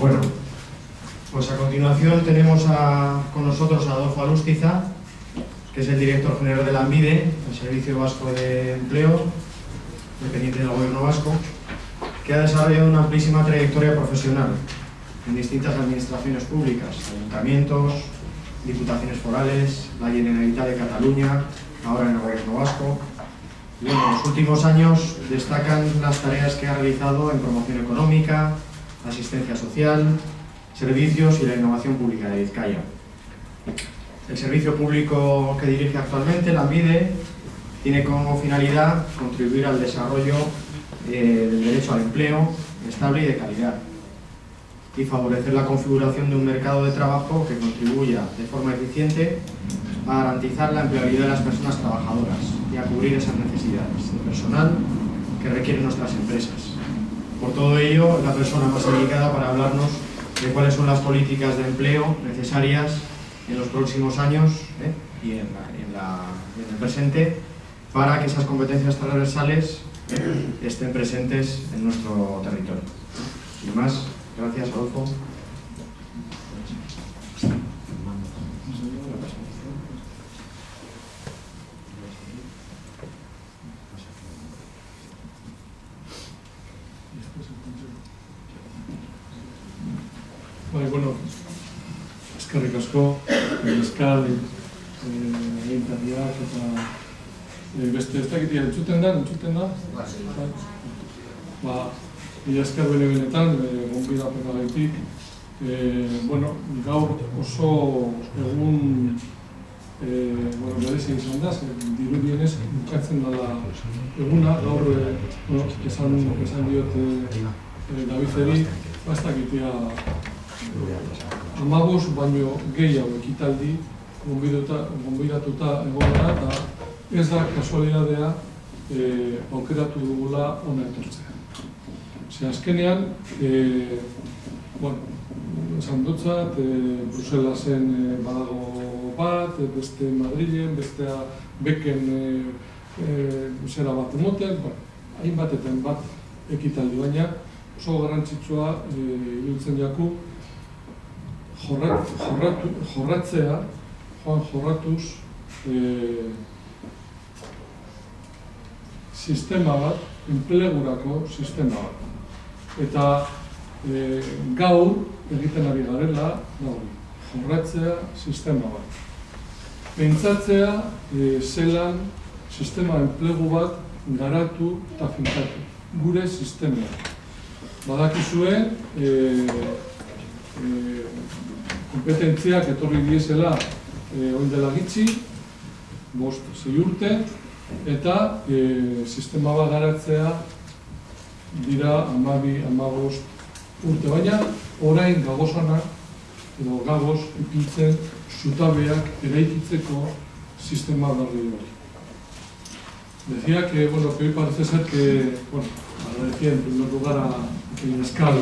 Bueno, pues a continuación tenemos con nosotros a Adolfo Alustiza, que es el director general de Lanbide, el Servicio Vasco de Empleo, dependiente del Gobierno vasco, que ha desarrollado una amplísima trayectoria profesional en distintas administraciones públicas, ayuntamientos, diputaciones forales, la Generalitat de Cataluña, ahora en el Gobierno vasco. Y bueno, en los últimos años destacan las tareas que ha realizado en promoción económica, asistencia social, servicios y la innovación pública de Vizcaya. El servicio público que dirige actualmente, Lanbide, tiene como finalidad contribuir al desarrollo del derecho al empleo estable y de calidad y favorecer la configuración de un mercado de trabajo que contribuya de forma eficiente a garantizar la empleabilidad de las personas trabajadoras y a cubrir esas necesidades de personal que requieren nuestras empresas. Por todo ello, la persona más indicada para hablarnos de cuáles son las políticas de empleo necesarias en los próximos años y en el presente para que esas competencias transversales estén presentes en nuestro territorio. Sin más, gracias, Adolfo. Bueno, eskerrik asko, euskal egintariak eta beste ez dakitia entzuten da? Mila esker benetan, gonbidapena gaitik. Gaur oso egun berezi izan da, dirudienez bukatzen dela eguna, gaur esan diot Davideri, ez dakitia 15 baino gehiago ekitaldi gonbidatuta egon gara eta ez da kasualidadea aukeratu dugula hona etortzea. Azkenean, esan dutzat, Bruselasen badago bat, beste Madrilen, bestea Beken zera bat emoten, hainbat eta hainbat ekitaldi, baina oso garrantzitsua iruditzen jaku jorratzea, jorratuz sistema bat, enplegurako sistema bat. Eta gaur egiten ari garela, jorratzea sistema bat. Pentsatzea zelan sistema enplegu bat garatu eta finkatu, gure sistema. Badakizue, kompetentziak etorri diezela orain dela gitxi, 5-6 urte, eta sistema bat garatzea dira 12-15 urte, baina orain gagozana edo gagoz ipiltzen zutabeak eraikitzeko sistema berri hori. Decía que hoy parece ser que, agradecía en primer lugar a Inescal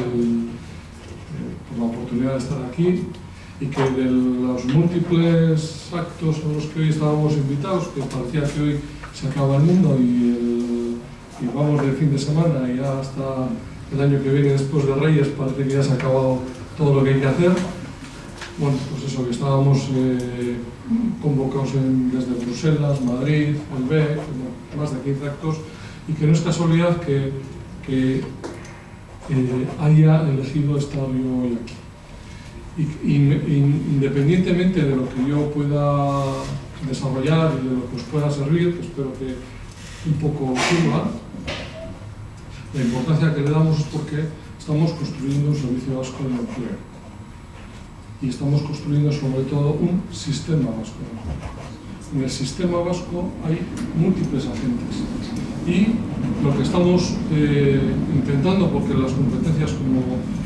por la oportunidad de estar aquí y que de los múltiples actos a los que hoy estábamos invitados, que parecía que hoy se acaba el mundo y vamos de fin de semana y ya hasta el año que viene después de Reyes parece que ya se ha acabado todo lo que hay que hacer. Bueno, pues eso, que estábamos convocados desde Bruselas, Madrid, el BEC, más de 15 actos, y que no es casualidad que haya elegido estar yo hoy aquí. Independientemente de lo que yo pueda desarrollar y de lo que os pueda servir, que espero que un poco sirva, la importancia que le damos es porque estamos construyendo un servicio vasco de empleo. Y estamos construyendo sobre todo un sistema vasco. En el sistema vasco hay múltiples agentes. Y lo que estamos intentando, porque las competencias, como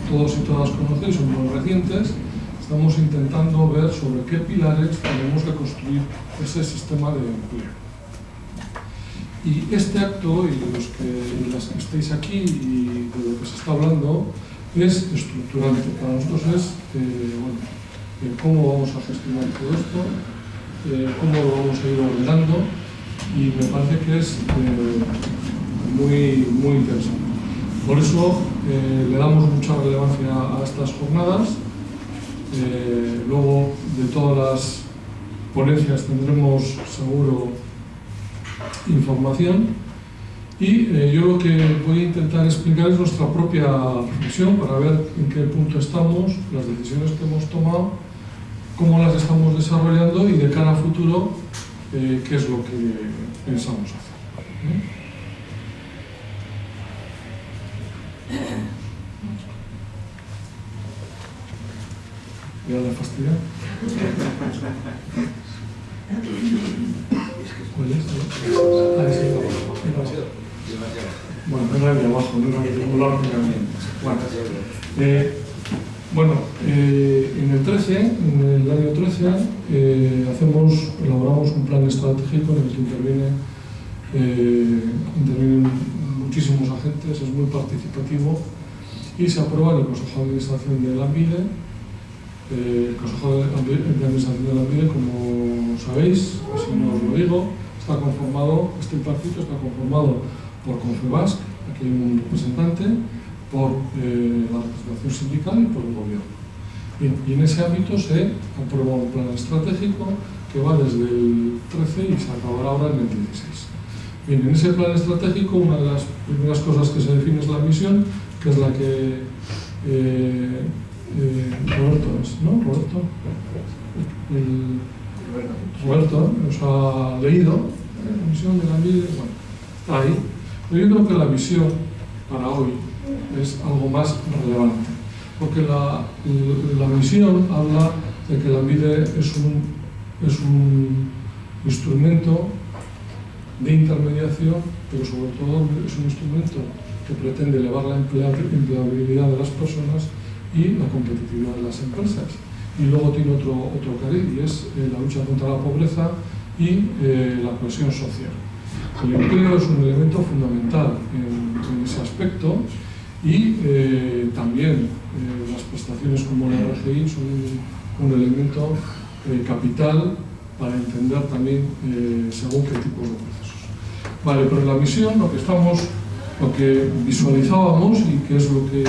todos y todas conocéis, son muy recientes, estamos intentando ver sobre qué pilares tenemos que construir ese sistema de empleo. Y este acto, y las que estáis aquí y de lo que se está hablando, es estructurante. Para nosotros es cómo vamos a gestionar todo esto, cómo lo vamos a ir ordenando, y me parece que es muy interesante. Por eso le damos mucha relevancia a estas jornadas. Luego de todas las ponencias tendremos seguro información y yo lo que voy a intentar explicar es nuestra propia reflexión para ver en qué punto estamos, las decisiones que hemos tomado, cómo las estamos desarrollando y de cara a futuro qué es lo que pensamos hacer. ¿Ya le fastidia? ¿Cuál es? Ah, sí, bueno, era el de abajo, no era el regular. Bueno, en el 13, en el año 13, elaboramos un plan estratégico en el que intervienen muchísimos agentes, es muy participativo y se aprueba en el Consejo de Administración de Lanbide. El Consejo de Administración de Lanbide, como sabéis, si no os lo digo, está conformado por Confebask, aquí hay un representante, por la representación sindical y por el gobierno. Bien, y en ese ámbito se aprueba un plan estratégico que va desde el 13 y se acabará ahora en el 16. Bien, en ese plan estratégico una de las primeras cosas que se define es la misión, que es la que Roberto es, ¿no? Roberto nos ha leído la misión de Lanbide, bueno, está ahí. Pero yo creo que la visión para hoy es algo más relevante, porque la misión habla de que Lanbide es un instrumento de intermediación, pero sobre todo es un instrumento que pretende elevar la empleabilidad de las personas y la competitividad de las empresas. Y luego tiene otro cariz, y es la lucha contra la pobreza y la cohesión social. El empleo es un elemento fundamental en ese aspecto y también las prestaciones como la RGI son un elemento capital para entender también según qué tipo de procesos. Vale, pero en la misión lo que visualizábamos y que es lo que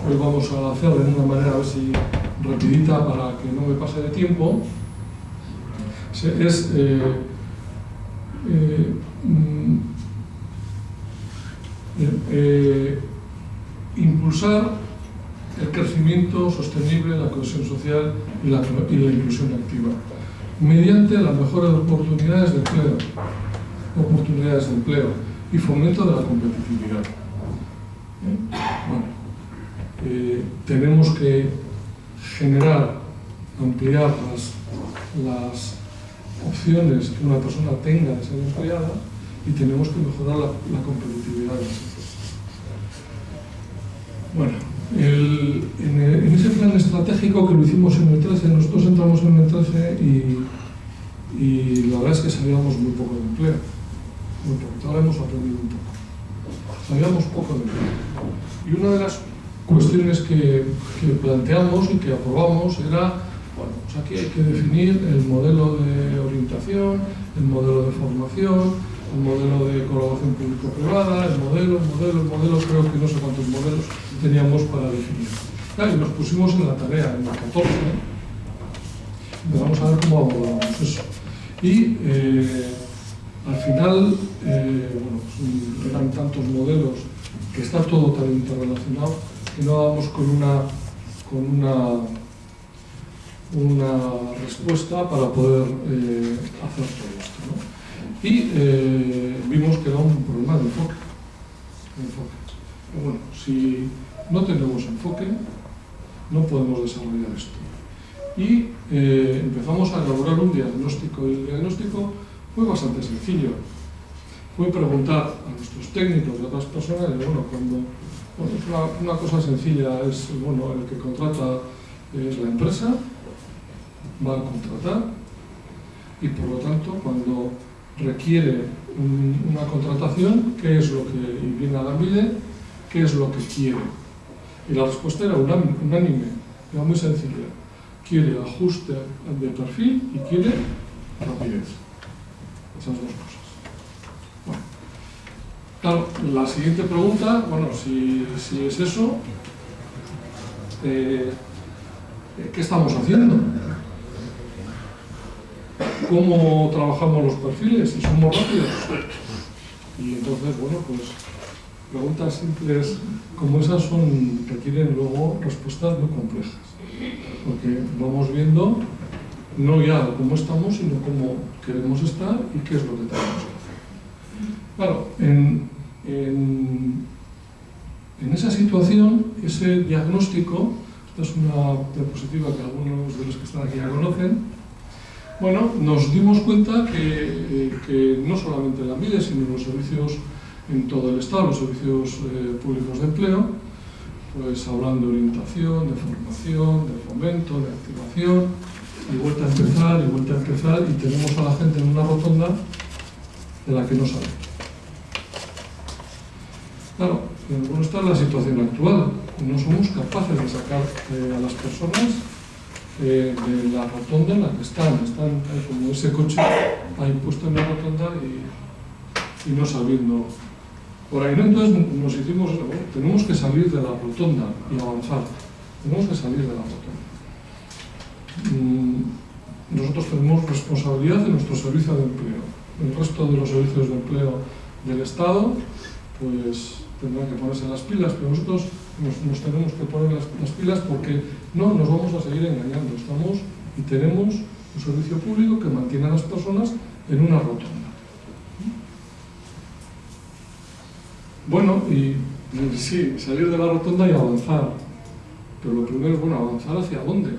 hoy vamos a hacer de una manera a ver si rapidita para que no me pase de tiempo, es impulsar el crecimiento sostenible, la cohesión social y la inclusión activa mediante las mejores oportunidades de empleo y fomento de la competitividad. Bueno, tenemos que generar, ampliar las opciones que una persona tenga de ser empleada y tenemos que mejorar la competitividad de las empresas. Bueno, en ese plan estratégico que lo hicimos en el 13, nosotros entramos en el 13 y la verdad es que sabíamos muy poco de empleo. Muy poco, ahora hemos aprendido un poco. Sabíamos poco de empleo. Y una de las cuestiones que planteamos y que aprobamos era, bueno, pues aquí hay que definir el modelo de orientación, el modelo de formación, el modelo de colaboración público-privada, el modelo, creo que no sé cuántos modelos teníamos para definir. Claro, y nos pusimos en la tarea, en el 14, vamos a ver cómo abordamos eso. Y al final, bueno, pues eran tantos modelos que está todo tan interrelacionado que no dábamos con una respuesta para poder hacer todo esto, ¿no? Y vimos que era un problema de enfoque. Pero bueno, si no tenemos enfoque, no podemos desarrollar esto. Y empezamos a elaborar un diagnóstico, y el diagnóstico fue bastante sencillo. Fue preguntar a nuestros técnicos y a otras personas, una cosa sencilla es, bueno, el que contrata es la empresa, va a contratar, y por lo tanto, cuando requiere una contratación, ¿qué es lo que viene a Lanbide? ¿Qué es lo que quiere? Y la respuesta era unánime, era muy sencilla. Quiere ajuste de perfil y quiere rapidez. Esas dos cosas. Bueno, claro, la siguiente pregunta, bueno, si es eso, ¿qué estamos haciendo? ¿Cómo trabajamos los perfiles? ¿Y somos rápidos? Y entonces, bueno, pues preguntas simples como esas requieren luego respuestas muy complejas, porque vamos viendo no ya cómo estamos, sino cómo queremos estar y qué es lo que tenemos que hacer. Claro, en esa situación, ese diagnóstico, esta es una diapositiva que algunos de los que están aquí ya conocen, bueno, nos dimos cuenta que no solamente en Lanbide, sino en los servicios en todo el Estado, los servicios públicos de empleo, pues hablan de orientación, de formación, de fomento, de activación, y vuelta a empezar, y tenemos a la gente en una rotonda de la que no sabe. Claro, bueno, esta es la situación actual. No somos capaces de sacar a las personas de la rotonda en la que están como ese coche ahí puesto en la rotonda y no sabiendo por ahí, ¿no? Entonces nos hicimos, bueno, tenemos que salir de la rotonda y avanzar, tenemos que salir de la rotonda. Nosotros tenemos responsabilidad en nuestro servicio de empleo. El resto de los servicios de empleo del Estado pues tendrán que ponerse las pilas, pero nosotros nos tenemos que poner las pilas, porque no nos vamos a seguir engañando. Estamos y tenemos un servicio público que mantiene a las personas en una rotonda. Bueno, y sí, salir de la rotonda y avanzar. Pero lo primero es, bueno, avanzar ¿hacia dónde?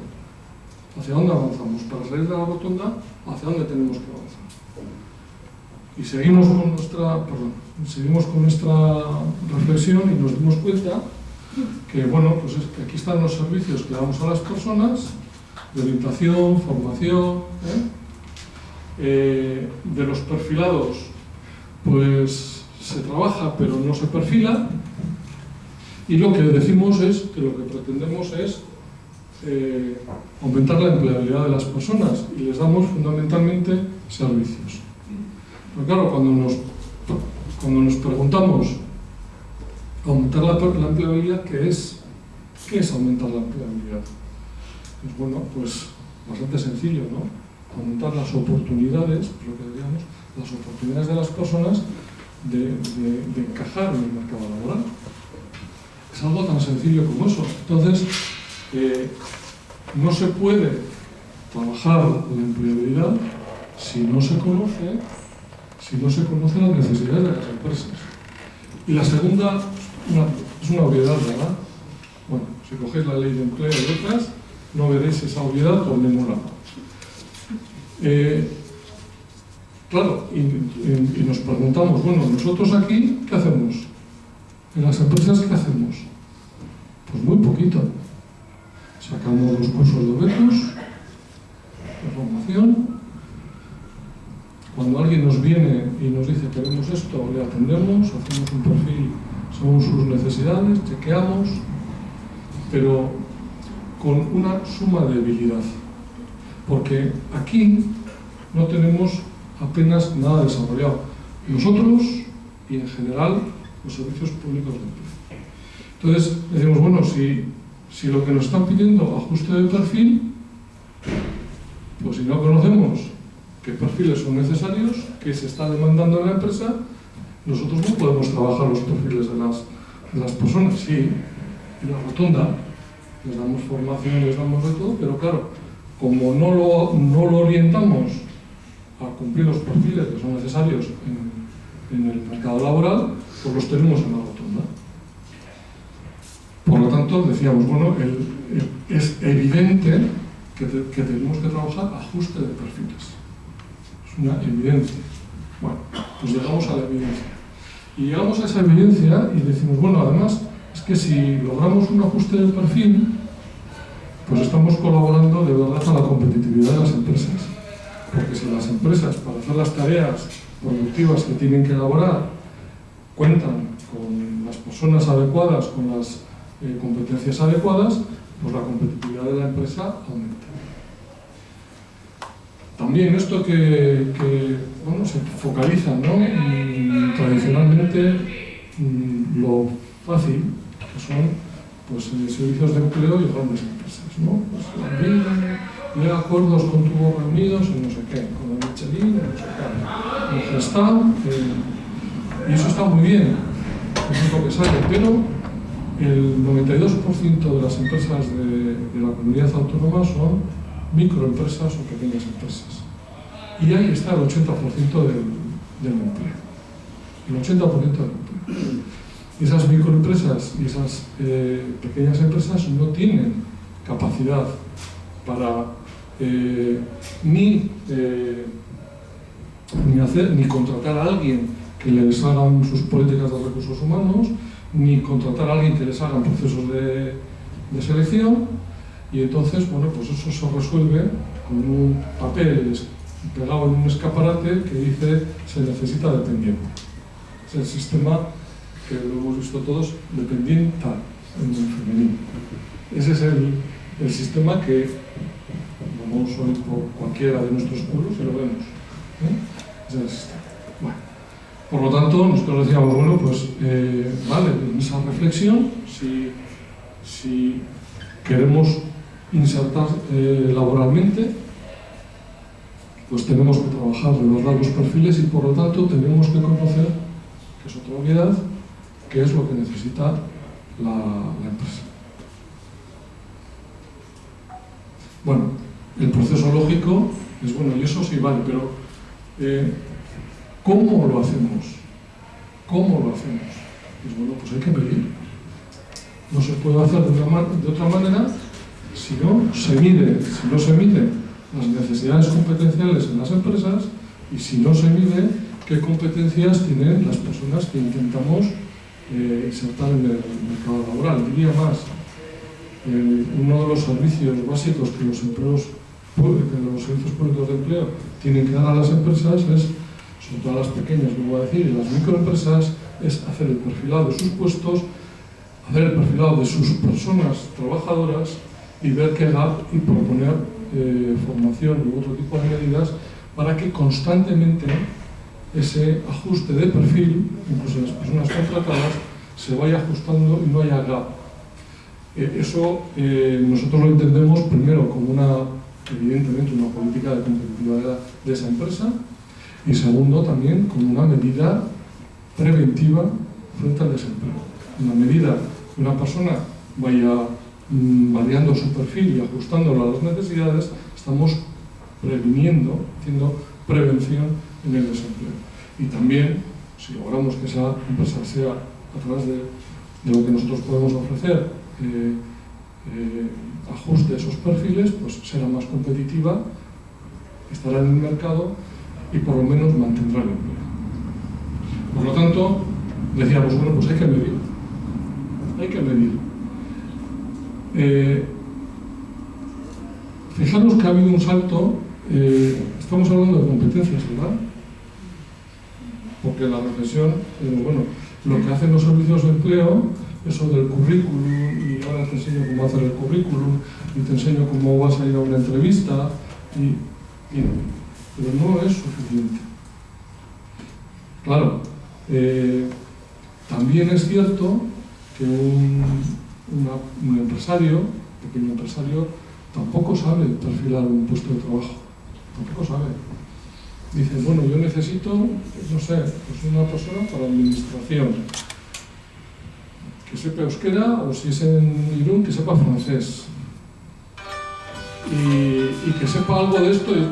¿Hacia dónde avanzamos? Para salir de la rotonda, ¿hacia dónde tenemos que avanzar? Y seguimos con nuestra reflexión y nos dimos cuenta que, bueno, pues es que aquí están los servicios que damos a las personas, de orientación, formación, de los perfilados, pues se trabaja pero no se perfila, y lo que decimos es que lo que pretendemos es aumentar la empleabilidad de las personas, y les damos fundamentalmente servicios. Pero claro, cuando nos preguntamos aumentar la empleabilidad, ¿qué es aumentar la empleabilidad? Pues bueno, pues bastante sencillo, ¿no? Aumentar las oportunidades, lo que diríamos, las oportunidades de las personas de encajar en el mercado laboral. Es algo tan sencillo como eso. Entonces, no se puede trabajar la empleabilidad si no se conocen las necesidades de las empresas. Y la segunda, es una obviedad, ¿verdad? Bueno, si cogéis la ley de empleo y otras, no veréis esa obviedad por ningún lado. Claro, y nos preguntamos, bueno, nosotros aquí, ¿qué hacemos? En las empresas, ¿qué hacemos? Pues muy poquito. Sacamos los cursos de objetos, de formación. Cuando alguien nos viene y nos dice queremos esto, le atendemos, hacemos un perfil según sus necesidades, chequeamos, pero con una suma debilidad, porque aquí no tenemos apenas nada desarrollado. Nosotros y en general los servicios públicos de empleo. Entonces decimos, bueno, si lo que nos están pidiendo ajuste de perfil, pues si no conocemos qué perfiles son necesarios, qué se está demandando en la empresa, nosotros no podemos trabajar los perfiles de las personas. Sí, en la rotonda les damos formación, les damos de todo, pero claro, como no lo orientamos a cumplir los perfiles que son necesarios en el mercado laboral, pues los tenemos en la rotonda. Por lo tanto, decíamos, bueno, es evidente que tenemos que trabajar ajuste de perfiles. Es una evidencia. Bueno, pues llegamos a la evidencia. Y llegamos a esa evidencia y decimos, bueno, además, es que si logramos un ajuste del perfil, pues estamos colaborando de verdad a la competitividad de las empresas. Porque si las empresas, para hacer las tareas productivas que tienen que elaborar, cuentan con las personas adecuadas, con las competencias adecuadas, pues la competitividad de la empresa aumenta. También esto que bueno, se focaliza, ¿no? Tradicionalmente lo fácil que son pues, servicios de empleo y grandes empresas, ¿no? Pues de acuerdos con tubos reunidos en no sé qué, con la Michelin, en no sé qué, en Gestam, y eso está muy bien, eso es lo que sale, pero el 92% de las empresas de la comunidad autónoma son microempresas o pequeñas empresas. Y ahí está el 80% del empleo. El 80% del empleo. Y esas microempresas y esas pequeñas empresas no tienen capacidad para ni contratar a alguien que les hagan sus políticas de recursos humanos, ni contratar a alguien que les hagan procesos de selección, y entonces, bueno, pues eso se resuelve con un papel pegado en un escaparate que dice se necesita dependiente. Es el sistema que lo hemos visto todos, dependienta en femenino. Ese es el sistema que vamos hoy por cualquiera de nuestros pueblos y lo vemos. Ese es el sistema. Bueno. Por lo tanto, nosotros decíamos, bueno, pues vale, en esa reflexión, si queremos insertar laboralmente, pues tenemos que trabajar de verdad los perfiles y por lo tanto tenemos que conocer, que es otra obviedad, qué es lo que necesita la empresa. Bueno, el proceso lógico es bueno, y eso sí vale, pero ¿cómo lo hacemos? ¿Cómo lo hacemos? Pues bueno, pues hay que medir. No se puede hacer de otra manera si no se mide. Si no se miden las necesidades competenciales en las empresas y si no se mide qué competencias tienen las personas que intentamos insertar en el mercado laboral. Diría más, uno de los servicios básicos que los servicios públicos de empleo tienen que dar a las empresas es, sobre todo a las pequeñas, lo voy a decir, y las microempresas, es hacer el perfilado de sus puestos, hacer el perfilado de sus personas trabajadoras y ver qué gap y proponer formación u otro tipo de medidas para que constantemente ese ajuste de perfil, incluso en las personas contratadas, se vaya ajustando y no haya gap. Eso nosotros lo entendemos primero como evidentemente una política de competitividad de esa empresa y segundo también como una medida preventiva frente al desempleo. Una medida que una persona vaya variando su perfil y ajustándolo a las necesidades, estamos previniendo, haciendo prevención en el desempleo. Y también, si logramos que esa empresa sea, a través de lo que nosotros podemos ofrecer, ajuste esos perfiles, pues será más competitiva, estará en el mercado y por lo menos mantendrá el empleo. Por lo tanto, decíamos, bueno, pues hay que medir. Hay que medir. Fijaros que ha habido un salto, estamos hablando de competencias, ¿verdad? Porque la reflexión, bueno, lo que hacen los servicios de empleo, eso del currículum, y ahora te enseño cómo hacer el currículum, y te enseño cómo vas a ir a una entrevista, pero no es suficiente. Claro, también es cierto que un empresario, pequeño empresario, tampoco sabe perfilar un puesto de trabajo, tampoco sabe. Dice, bueno, yo necesito, no sé, pues una persona para administración, que sepa euskera, o si es en Irún, que sepa francés. Y que sepa algo de esto y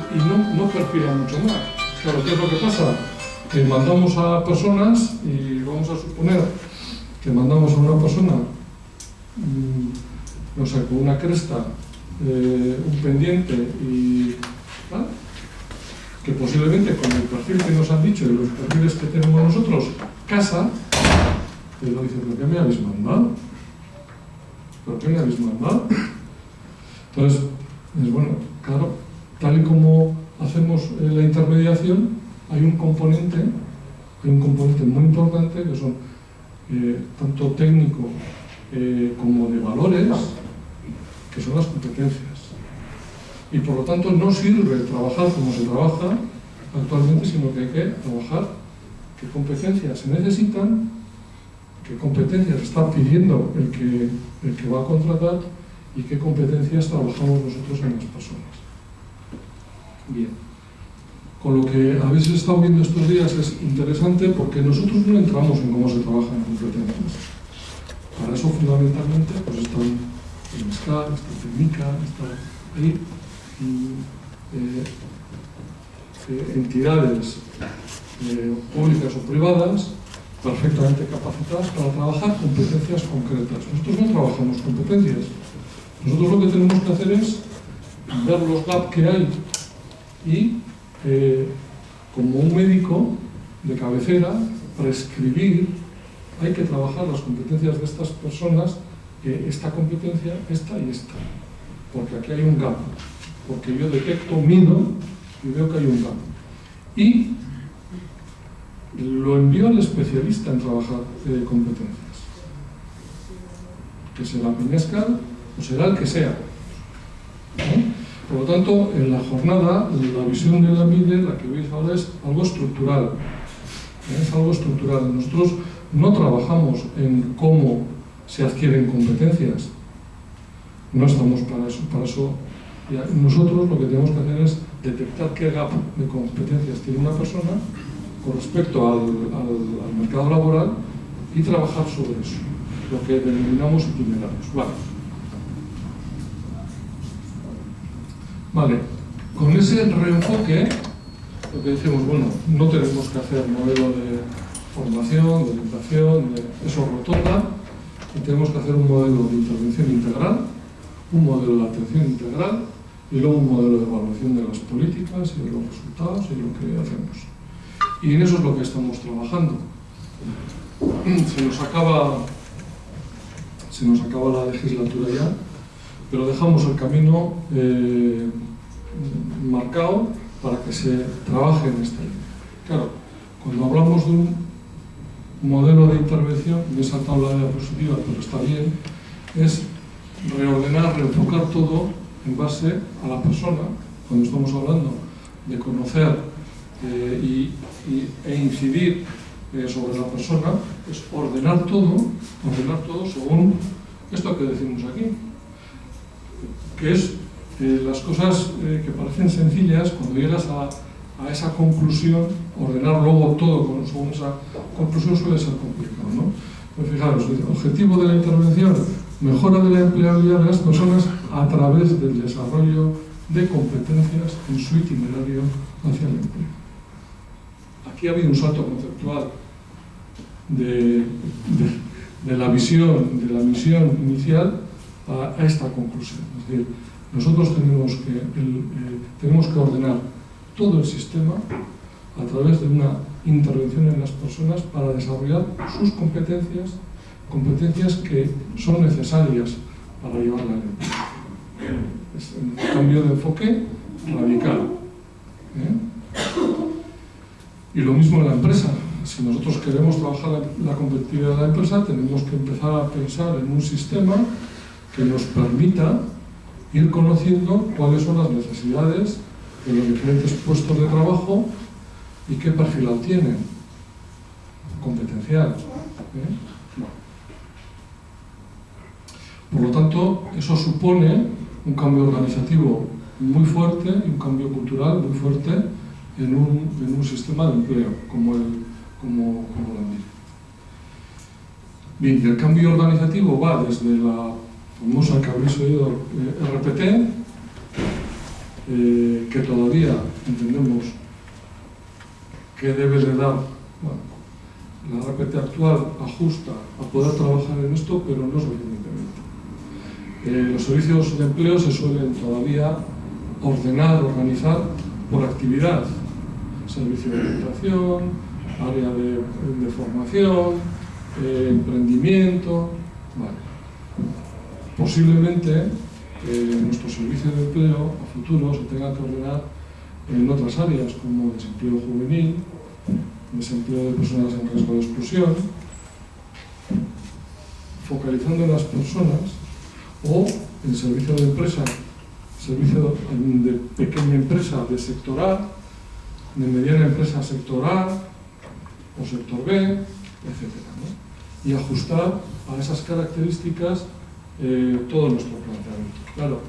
no perfila mucho más. Claro, ¿qué es lo que pasa? Que mandamos a personas, y vamos a suponer que mandamos a una persona, no sé, con una cresta, un pendiente y tal, que posiblemente con el perfil que nos han dicho y los perfiles que tenemos nosotros, casa, y lo dice, ¿pero qué me habéis mandado? ¿Pero qué me habéis mandado? Entonces, es bueno, claro, tal y como hacemos la intermediación, hay un componente muy importante que son tanto técnico como de valores, que son las competencias. Y por lo tanto no sirve trabajar como se trabaja actualmente, sino que hay que trabajar qué competencias se necesitan qué competencias está pidiendo el que va a contratar y qué competencias trabajamos nosotros en las personas. Bien. Con lo que habéis estado viendo estos días es interesante porque nosotros no entramos en cómo se trabaja en competencias. Para eso fundamentalmente pues están el MESCAL, está el TECNICA, está ahí entidades públicas o privadas perfectamente capacitadas para trabajar competencias concretas. Nosotros no trabajamos competencias. Nosotros lo que tenemos que hacer es ver los gaps que hay y como un médico de cabecera, prescribir, hay que trabajar las competencias de estas personas, esta competencia, esta y esta, porque aquí hay un gap, porque yo detecto, mido y veo que hay un gap. Y lo envío al especialista en trabajar competencias, que será MESCAL o será el que sea, ¿no? Por lo tanto, en la jornada, la visión de la MIDE, la que veis ahora, es algo estructural. Es algo estructural. Nosotros no trabajamos en cómo se adquieren competencias. No estamos para eso. Para eso nosotros lo que tenemos que hacer es detectar qué gap de competencias tiene una persona con respecto al mercado laboral y trabajar sobre eso, lo que denominamos itinerarios. Vale, con ese reenfoque, lo que decimos, bueno, no tenemos que hacer modelo de formación, de orientación, eso rotonda, y tenemos que hacer un modelo de intervención integral, un modelo de atención integral, y luego un modelo de evaluación de las políticas y de los resultados y lo que hacemos. Y en eso es lo que estamos trabajando. Se nos acaba la legislatura ya, pero dejamos el camino marcado para que se trabaje en esta línea. Claro, cuando hablamos de un modelo de intervención, me he saltado la diapositiva, pero está bien, es reordenar, reenfocar todo en base a la persona. Cuando estamos hablando de conocer e incidir sobre la persona, es ordenar todo según esto que decimos aquí, que es las cosas que parecen sencillas, cuando llegas a esa conclusión, ordenar luego todo según esa conclusión suele ser complicado, ¿no? Pues fijaros, el objetivo de la intervención, mejora de la empleabilidad de las personas a través del desarrollo de competencias en su itinerario hacia el empleo. Aquí ha habido un salto conceptual de la visión, de la misión inicial a esta conclusión. Es decir, nosotros tenemos que ordenar todo el sistema a través de una intervención en las personas para desarrollar sus competencias que son necesarias para llevarla al empleo. Es un cambio de enfoque radical. Y lo mismo en la empresa. Si nosotros queremos trabajar la competitividad de la empresa, tenemos que empezar a pensar en un sistema que nos permita ir conociendo cuáles son las necesidades de los diferentes puestos de trabajo y qué perfil tienen, competencial. Por lo tanto, eso supone un cambio organizativo muy fuerte y un cambio cultural muy fuerte en un sistema de empleo como la MIDE. Bien, el cambio organizativo va desde la famosa que habéis oído RPT, que todavía entendemos que debe de dar, la RPT actual ajusta a poder trabajar en esto, pero no suficientemente. Los servicios de empleo se suelen todavía ordenar, organizar por actividad, servicio de orientación, área de formación, emprendimiento, Posiblemente nuestro servicio de empleo a futuro se tenga que ordenar en otras áreas como desempleo juvenil, desempleo de personas en riesgo de exclusión, focalizando en las personas, o en servicio de empresa, servicio de pequeña empresa de sector A, de mediana empresa sector A o sector B, etc., ¿no? y ajustar a esas características todo nuestro planteamiento. Claro,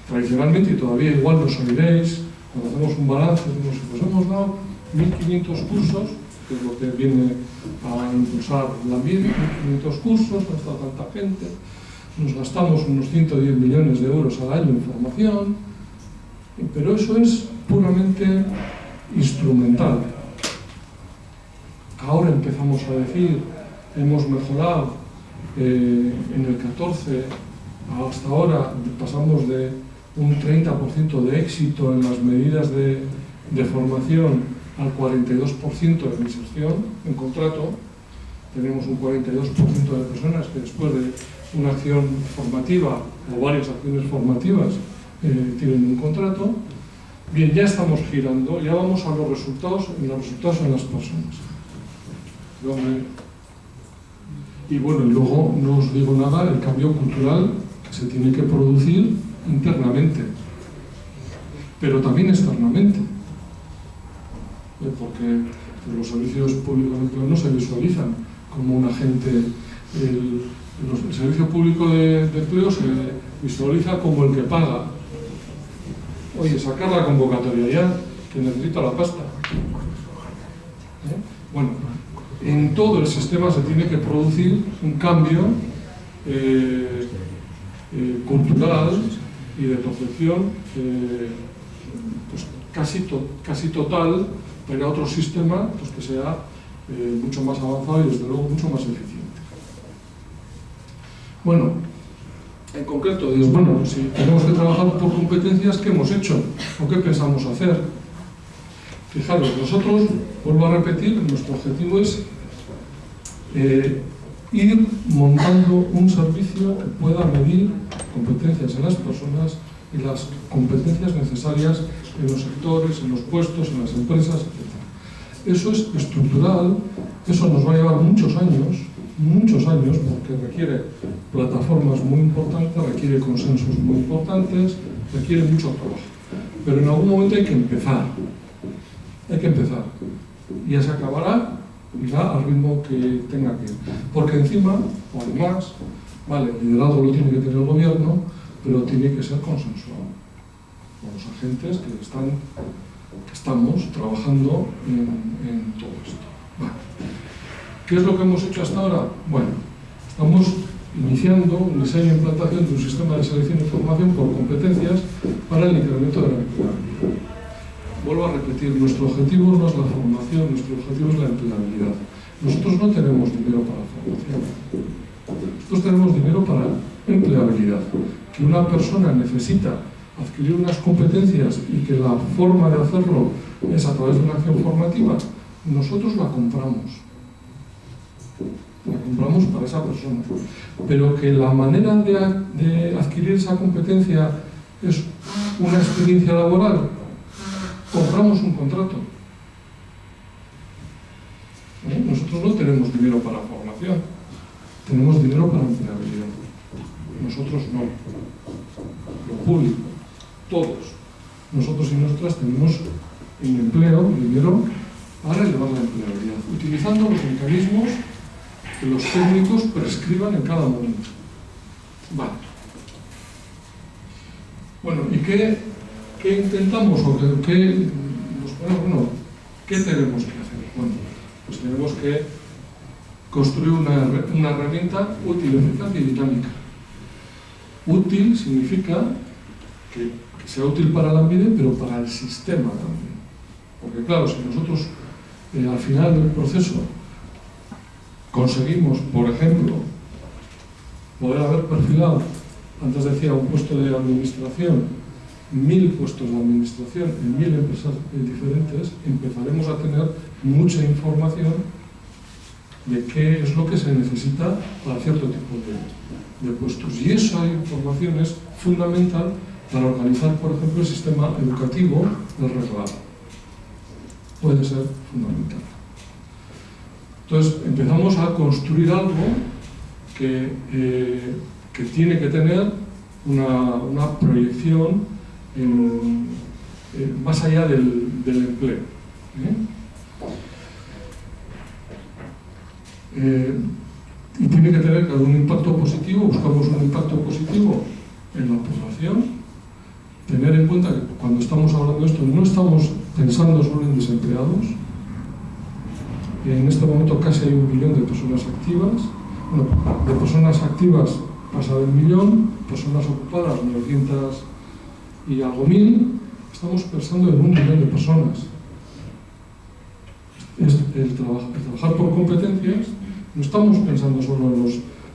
tradicionalmente, y todavía igual nos oiréis, cuando hacemos un balance, decimos, pues hemos dado 1.500 cursos, que es lo que viene a impulsar Lanbide, 1.500 cursos, ha estado tanta gente, nos gastamos unos 110 millones de euros al año en formación, pero eso es puramente instrumental. Ahora empezamos a decir, hemos mejorado en el 14 hasta ahora, pasamos de un 30% de éxito en las medidas de formación al 42% de inserción en contrato. Tenemos un 42% de personas que después de una acción formativa o varias acciones formativas tienen un contrato. Bien, ya estamos girando, ya vamos a los resultados en las personas. Y bueno, y luego no os digo nada, el cambio cultural que se tiene que producir internamente, pero también externamente, porque los servicios públicos de empleo no se visualizan como un agente. El servicio público de empleo se visualiza como el que paga. Oye, sacar la convocatoria ya, que necesito la pasta. Bueno, en todo el sistema se tiene que producir un cambio cultural y de percepción pues casi total para otro sistema pues que sea mucho más avanzado y desde luego mucho más eficiente. Bueno, en concreto, digo, bueno, si tenemos que trabajar por competencias, ¿qué hemos hecho? ¿O qué pensamos hacer? Fijaros, nosotros, vuelvo a repetir, nuestro objetivo es ir montando un servicio que pueda medir competencias en las personas y las competencias necesarias en los sectores, en los puestos, en las empresas, etc. Eso es estructural, eso nos va a llevar muchos años, porque requiere plataformas muy importantes, requiere consensos muy importantes, requiere mucho trabajo. Pero en algún momento hay que empezar. Y ya se acabará ya al ritmo que tenga que ir. Porque encima, o además, vale, el liderazgo lo tiene que tener el gobierno, pero tiene que ser consensuado con los agentes que estamos trabajando en todo esto. Bueno, ¿qué es lo que hemos hecho hasta ahora? Bueno, estamos iniciando un diseño e implantación de un sistema de selección y formación por competencias para el incremento de la empleabilidad. Vuelvo a repetir, nuestro objetivo no es la formación, nuestro objetivo es la empleabilidad. Nosotros no tenemos dinero para formación, nosotros tenemos dinero para empleabilidad. Que una persona necesita adquirir unas competencias y que la forma de hacerlo es a través de una acción formativa, nosotros la compramos para esa persona. Pero que la manera de adquirir esa competencia es una experiencia laboral, compramos un contrato. Nosotros no tenemos dinero para formación, tenemos dinero para empleabilidad. Nosotros no. Lo público, todos. Nosotros y nosotras tenemos en empleo dinero para elevar la empleabilidad, utilizando los mecanismos que los técnicos prescriban en cada momento. Vale. Bueno, ¿y qué intentamos o qué tenemos que hacer? Bueno, pues tenemos que construir una herramienta útil, eficaz y dinámica. Útil significa que sea útil para Lanbide, pero para el sistema también. Porque claro, si nosotros al final del proceso conseguimos, por ejemplo, poder haber perfilado, antes decía, un puesto de administración, 1000 puestos de administración en 1000 empresas diferentes, empezaremos a tener mucha información de qué es lo que se necesita para cierto tipo de puestos. Y esa información es fundamental para organizar, por ejemplo, el sistema educativo del reglado. Puede ser fundamental. Entonces, empezamos a construir algo que tiene que tener una proyección más allá del empleo. y tiene que tener un impacto positivo. Buscamos un impacto positivo en la población. Tener en cuenta que cuando estamos hablando de esto no estamos pensando solo en desempleados. En este momento casi hay 1 millón de personas activas. Bueno, de personas activas pasa del 1 millón, personas ocupadas 900 y algo mil. Estamos pensando en 1 millón de personas. Es el trabajar por competencias. No estamos pensando solo en los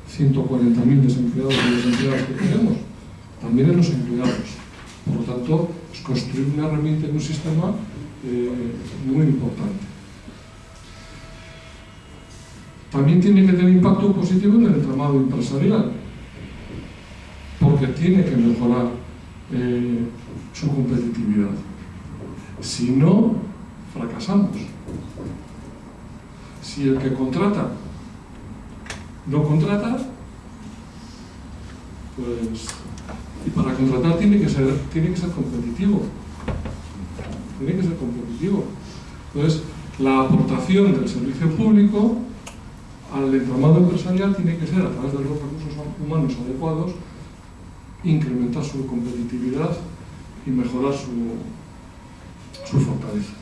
140.000 desempleados y desempleadas que tenemos, también en los empleados. Por lo tanto, es construir una herramienta en un sistema muy importante. También tiene que tener impacto positivo en el entramado empresarial, porque tiene que mejorar su competitividad. Si no, fracasamos. Si el que contrata no contrata, pues, y para contratar tiene que ser competitivo. Tiene que ser competitivo. Entonces, la aportación del servicio público al entramado empresarial tiene que ser, a través de los recursos humanos adecuados, incrementar su competitividad y mejorar su fortaleza.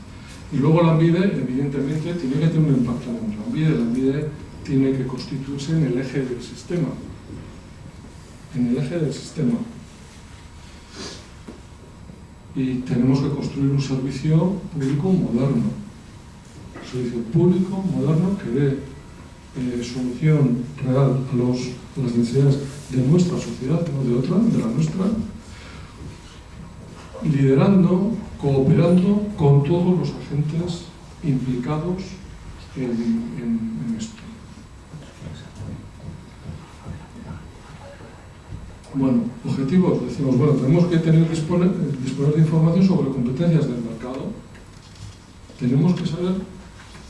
Y luego Lanbide, evidentemente, tiene que tener un impacto en Lanbide. Lanbide tiene que constituirse en el eje del sistema. En el eje del sistema. Y tenemos que construir un servicio público moderno. Un servicio público moderno que dé solución real a las necesidades de nuestra sociedad, no de otra, de la nuestra, liderando, cooperando con todos los agentes implicados en esto. Bueno, objetivos, decimos, bueno, tenemos que disponer de información sobre competencias del mercado. Tenemos que saber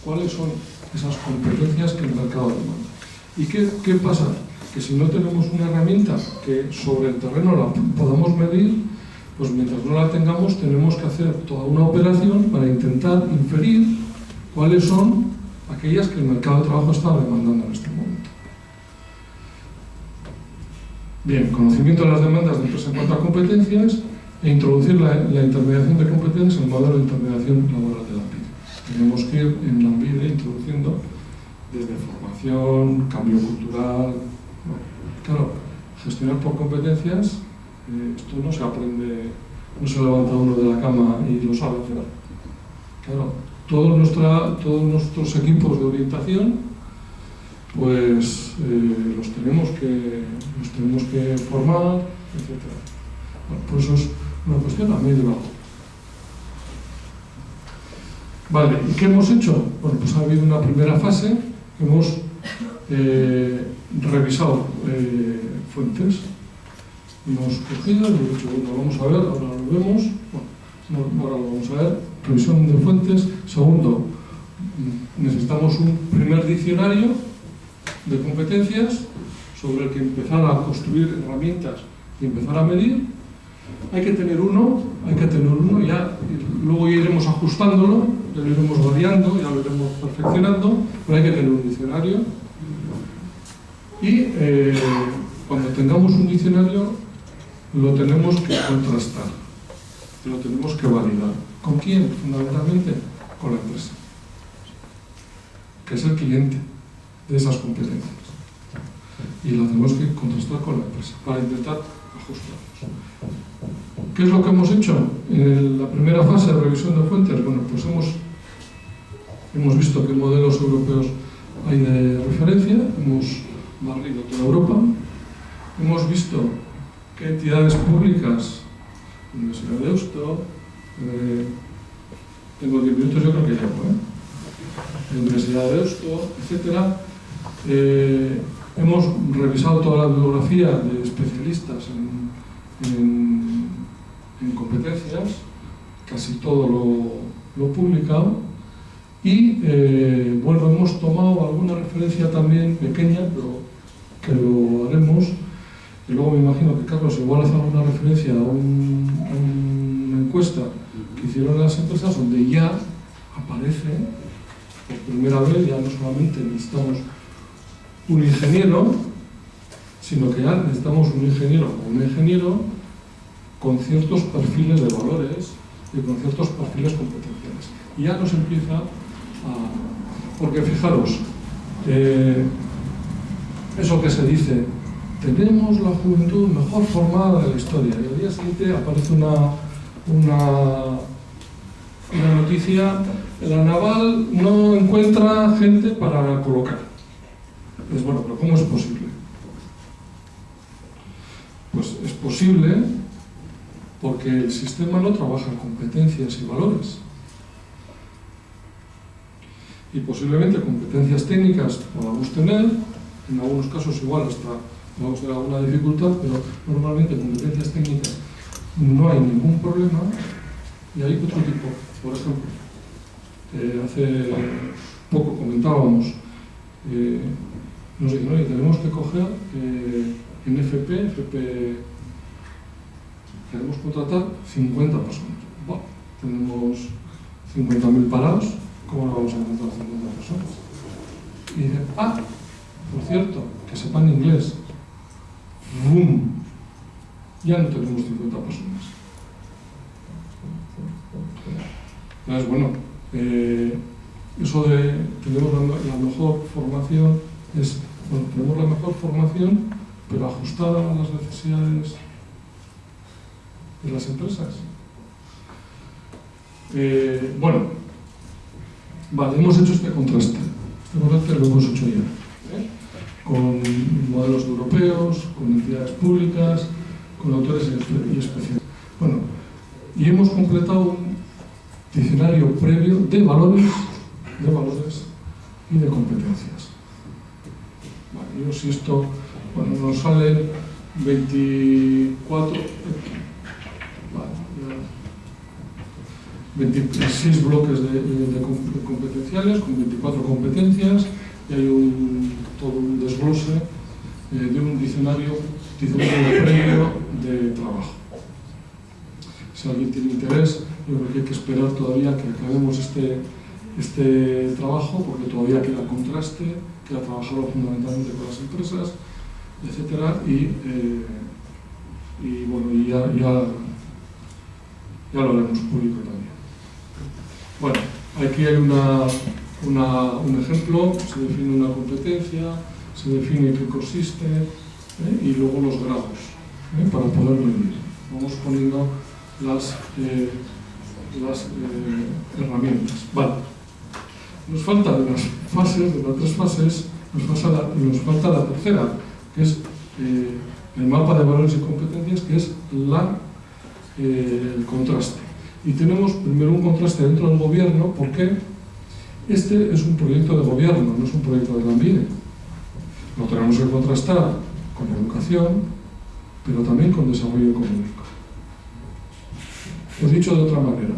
cuáles son esas competencias que el mercado demanda. ¿Y qué pasa? Que si no tenemos una herramienta que sobre el terreno la podamos medir, pues mientras no la tengamos tenemos que hacer toda una operación para intentar inferir cuáles son aquellas que el mercado de trabajo está demandando en este momento. Bien, conocimiento de las demandas de empresas en cuanto a competencias e introducir la intermediación de competencias en el modelo de intermediación laboral de Lanbide. Tenemos que ir en Lanbide introduciendo desde formación, cambio cultural. Bueno, claro, gestionar por competencias, esto no se aprende, no se levanta uno de la cama y lo sabe hacer. Claro, todos nuestros equipos de orientación, pues los tenemos que formar, etc. Bueno, por eso es una cuestión también de bajo. Vale, ¿y qué hemos hecho? Bueno, pues ha habido una primera fase, hemos revisado fuentes, hemos cogido y hemos dicho, bueno, vamos a ver, ahora lo vemos, bueno, ahora lo vamos a ver, revisión de fuentes. Segundo, necesitamos un primer diccionario de competencias sobre el que empezar a construir herramientas y empezar a medir. Hay que tener uno, ya, luego iremos ajustándolo, ya lo iremos variando, ya lo iremos perfeccionando, pero hay que tener un diccionario. Y cuando tengamos un diccionario, lo tenemos que contrastar, lo tenemos que validar. ¿Con quién? Fundamentalmente con la empresa, que es el cliente de esas competencias. Y lo tenemos que contrastar con la empresa para intentar ajustarlos. ¿Qué es lo que hemos hecho? En la primera fase de revisión de fuentes, bueno, pues hemos visto qué modelos europeos hay de referencia, hemos barrido toda Europa, hemos visto qué entidades públicas, Universidad de Deusto, tengo 10 minutos, yo creo que llevo, Universidad de Deusto, etc. Hemos revisado toda la bibliografía de especialistas en competencias, casi todo lo publicado, y bueno, hemos tomado alguna referencia también pequeña, pero que lo haremos, y luego me imagino que Carlos igual hace alguna referencia a una encuesta que hicieron las empresas donde ya aparece por primera vez, ya no solamente necesitamos un ingeniero, sino que ya necesitamos un ingeniero o un ingeniero con ciertos perfiles de valores y con ciertos perfiles competenciales. Y ya nos empieza a... Porque fijaros, eso que se dice, tenemos la juventud mejor formada de la historia, y al día siguiente aparece una noticia: la naval no encuentra gente para colocar. Pues bueno, pero ¿cómo es posible? Pues es posible porque el sistema no trabaja en competencias y valores. Y posiblemente competencias técnicas podamos tener, en algunos casos igual hasta podemos tener alguna dificultad, pero normalmente competencias técnicas no hay ningún problema. Y hay otro tipo, por ejemplo, hace poco comentábamos, nos dijeron: oye, tenemos que coger en FP queremos contratar 50 personas. Bueno, tenemos 50.000 parados, ¿cómo no vamos a encontrar 50 personas? Y dicen: por cierto, que sepan inglés. ¡Bum! Ya no tenemos 50 personas. Entonces, bueno, eso de tenemos la mejor formación es, bueno, tenemos la mejor formación, pero ajustada a las necesidades de las empresas. Bueno, vale, hemos hecho este contraste. Este contraste lo hemos hecho ya, con modelos europeos, con entidades públicas, con autores y especialistas. Bueno, y hemos completado un diccionario previo de valores y de competencias. Vale, yo si esto, bueno, nos salen 24, 26 bloques de competenciales con 24 competencias, y hay todo un desglose de un diccionario previo de trabajo. Si alguien tiene interés, yo creo que hay que esperar todavía que acabemos este trabajo, porque todavía queda contraste, queda trabajarlo fundamentalmente con las empresas, etcétera, y bueno, y ya lo haremos público también. Bueno, aquí hay un ejemplo: se define una competencia, se define qué consiste, y luego los grados, para poder medir. Vamos poniendo las herramientas. Vale. Nos falta de las fases, de las 3 fases, nos falta la tercera, que es el mapa de valores y competencias, que es el contraste. Y tenemos primero un contraste dentro del gobierno, porque este es un proyecto de gobierno, no es un proyecto de Lanbide. Lo tenemos que contrastar con educación, pero también con desarrollo económico. Os he dicho de otra manera,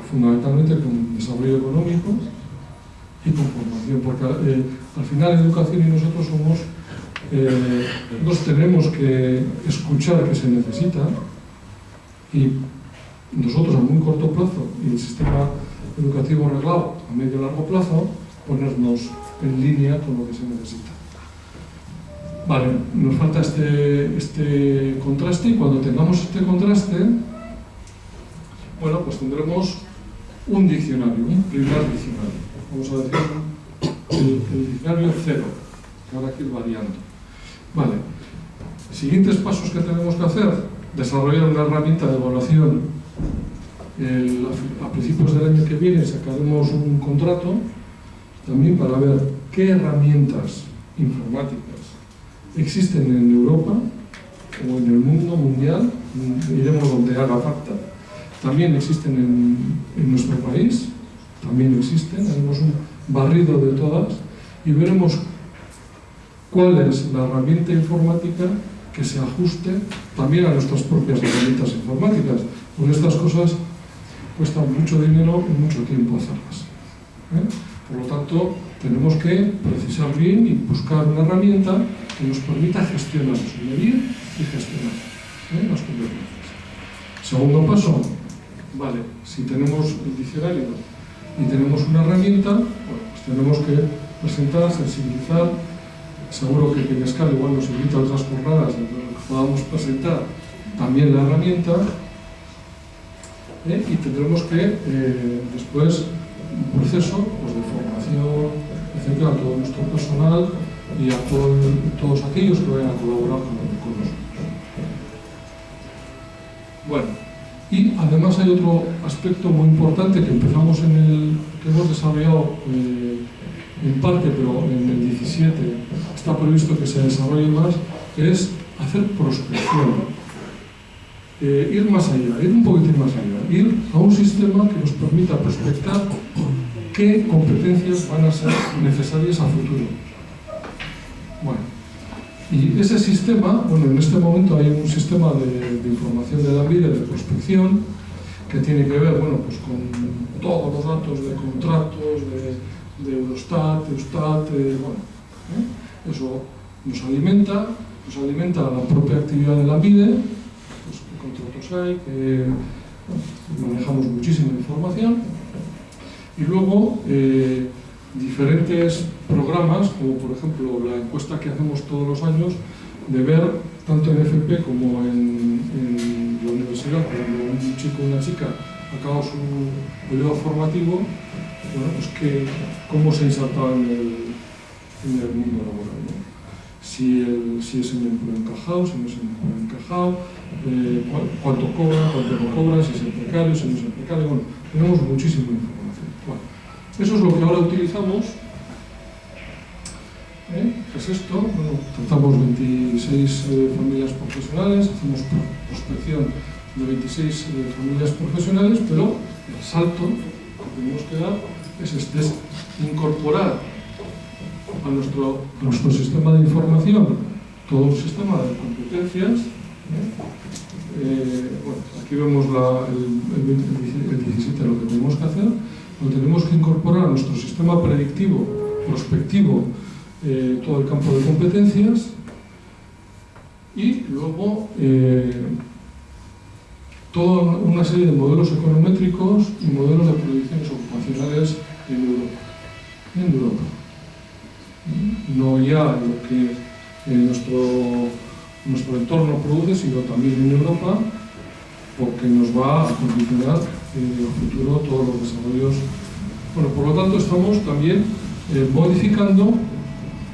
fundamentalmente con desarrollo económico y con formación, porque al final educación y nosotros nos tenemos que escuchar que se necesita, y nosotros a muy corto plazo, y el sistema educativo reglado a medio y largo plazo, ponernos en línea con lo que se necesita. Vale, nos falta este contraste, y cuando tengamos este contraste, bueno, pues tendremos un diccionario, un primer diccionario. Vamos a decir el diccionario 0, que habrá que ir variando. Vale, siguientes pasos que tenemos que hacer: desarrollar una herramienta de evaluación. A principios del año que viene sacaremos un contrato también para ver qué herramientas informáticas existen en Europa o en el mundo mundial. Iremos donde haga falta. También existen en nuestro país, también existen, haremos un barrido de todas y veremos cuál es la herramienta informática que se ajuste también a nuestras propias herramientas informáticas, porque estas cosas cuestan mucho dinero y mucho tiempo hacerlas. Por lo tanto, tenemos que precisar bien y buscar una herramienta que nos permita gestionar, medir y gestionar las competencias. Segundo paso, vale, si tenemos el diccionario y tenemos una herramienta, bueno, pues tenemos que presentar, sensibilizar. Seguro que Peñascal igual nos invita a otras jornadas en las que podamos presentar también la herramienta, y tendremos que después un proceso pues, de formación, etcétera, a todo nuestro personal y a todos aquellos que vayan a colaborar con nosotros. Bueno, y además hay otro aspecto muy importante que empezamos que hemos desarrollado en parte, pero en el 17 está previsto que se desarrolle más, que es hacer prospección. Ir más allá, ir un poquitín más allá, ir a un sistema que nos permita prospectar qué competencias van a ser necesarias a futuro. Bueno, y ese sistema, bueno, en este momento hay un sistema de información de Lanbide, de prospección, que tiene que ver, bueno, pues con todos los datos de contratos, de Eurostat, Eustat, bueno, eso nos alimenta la propia actividad de Lanbide, pues qué contratos hay, que manejamos muchísima información, y luego diferentes programas, como por ejemplo la encuesta que hacemos todos los años, de ver tanto en FP como en la universidad, cuando un chico o una chica acaba su periodo formativo, bueno, pues cómo se insertaba en el mundo laboral, ¿no? Si es un empleo encajado, si no es un empleo encajado, cuánto cobra, cuánto no cobra, si es en precario, si no es en precario, bueno, tenemos muchísima información. Bueno, eso es lo que ahora utilizamos. ¿Qué es esto? Bueno, tratamos 26 familias profesionales, hacemos prospección de 26 familias profesionales, pero el salto que tenemos que dar es incorporar a nuestro sistema de información todo un sistema de competencias. Bueno, aquí vemos el 17 lo que tenemos que hacer. Lo tenemos que incorporar a nuestro sistema predictivo, prospectivo, todo el campo de competencias, y luego toda una serie de modelos econométricos y modelos de predicciones ocupacionales en Europa. No ya lo que nuestro entorno produce, sino también en Europa, porque nos va a condicionar en el futuro todos los desarrollos. Bueno, por lo tanto, estamos también modificando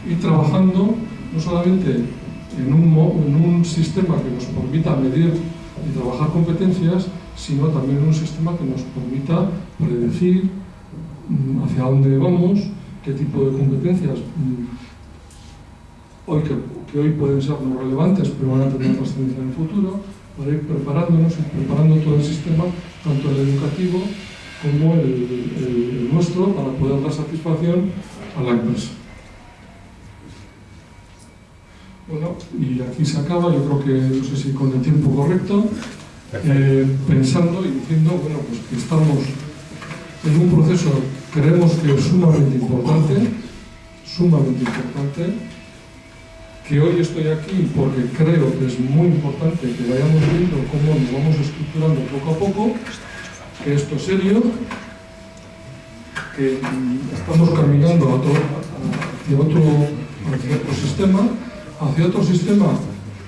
y trabajando no solamente en un sistema que nos permita medir y trabajar competencias, sino también en un sistema que nos permita predecir hacia dónde vamos, qué tipo de competencias que hoy pueden ser no relevantes, pero van a tener trascendencia en el futuro, para ir preparándonos y preparando todo el sistema, tanto el educativo como el nuestro, para poder dar satisfacción a la empresa. Bueno, y aquí se acaba, yo creo que, no sé si con el tiempo correcto, pensando y diciendo, bueno, pues que estamos en un proceso, creemos que es sumamente importante, que hoy estoy aquí porque creo que es muy importante que vayamos viendo cómo nos vamos estructurando poco a poco, que esto es serio, que estamos caminando hacia otro sistema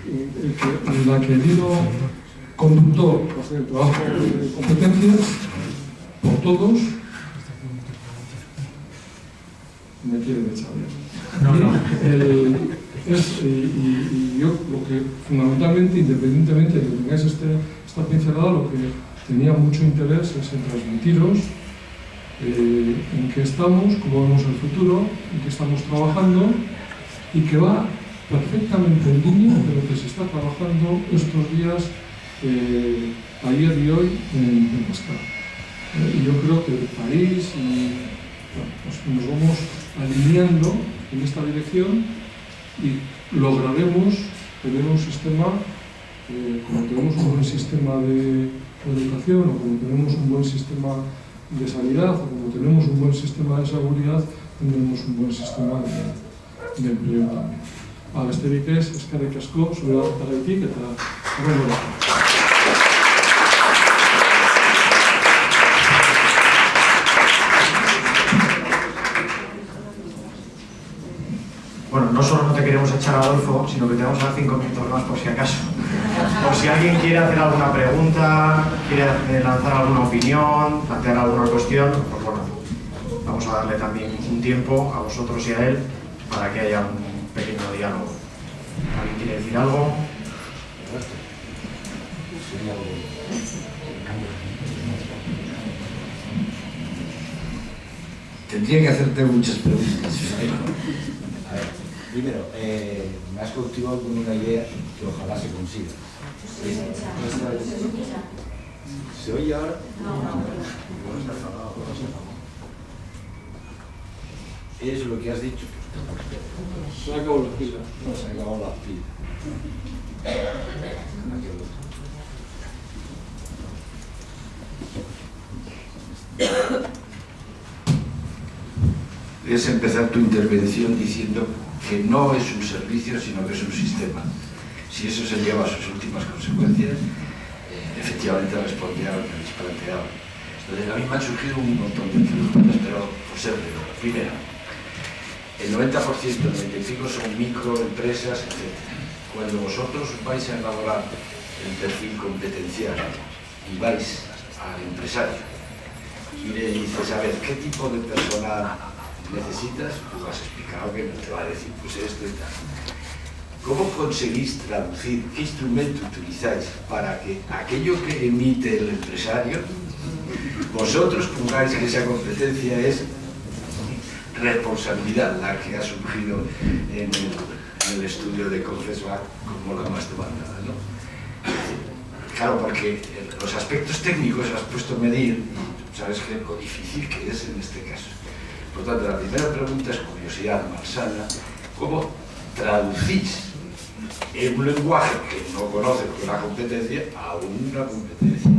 en la que el hilo conductor va a ser el trabajo de competencias por todos. Me quieren echar bien. Y yo lo que fundamentalmente, independientemente de que tengáis esta pincelada, lo que tenía mucho interés es en transmitiros en qué estamos, cómo vemos el futuro, en qué estamos trabajando, y que va perfectamente en línea de lo que se está trabajando estos días, ayer y hoy, en Peñascal. Y yo creo que el país pues nos vamos alineando en esta dirección y lograremos tener un sistema, como tenemos un buen sistema de educación, o como tenemos un buen sistema de sanidad, o como tenemos un buen sistema de seguridad, tendremos un buen sistema de empleo también. Besterik ez, eskerrik asko, zure hartagatik eta horrela. bueno, no solo no te queremos echar, Adolfo, sino que te vamos a dar 5 minutos más por si acaso. Por si alguien quiere hacer alguna pregunta, quiere lanzar alguna opinión, plantear alguna cuestión, pues bueno, vamos a darle también un tiempo a vosotros y a él para que haya un pequeño diálogo. ¿Alguien quiere decir algo? Tendría que hacerte muchas preguntas. A ver, primero, me has cautivado con una idea que ojalá se consiga. ¿Se oye ahora? Es lo que has dicho. Se ha acabado la pila. Se ha acabado la pila. Debes empezar tu intervención diciendo que no es un servicio, sino que es un sistema. Si eso se lleva a sus últimas consecuencias, efectivamente respondía a lo que habéis planteado. Entonces, a mí me han surgido un montón de preguntas, pero por ser breve. Primero, el 90%, el 95% son microempresas, etc. Cuando vosotros vais a elaborar el perfil competencial y vais al empresario y le dices, a ver, ¿qué tipo de persona necesitas? Tú has explicado que no te va a decir pues esto y tal. ¿Cómo conseguís traducir? ¿Qué instrumento utilizáis para que aquello que emite el empresario, vosotros pongáis que esa competencia es responsabilidad, la que ha surgido en el estudio de Confesback como la más demandada, ¿no? Claro, porque los aspectos técnicos has puesto a medir y sabes que lo difícil que es en este caso. Por tanto, la primera pregunta es curiosidad malsana. ¿Cómo traducís en un lenguaje que no conoce porque la competencia a una competencia?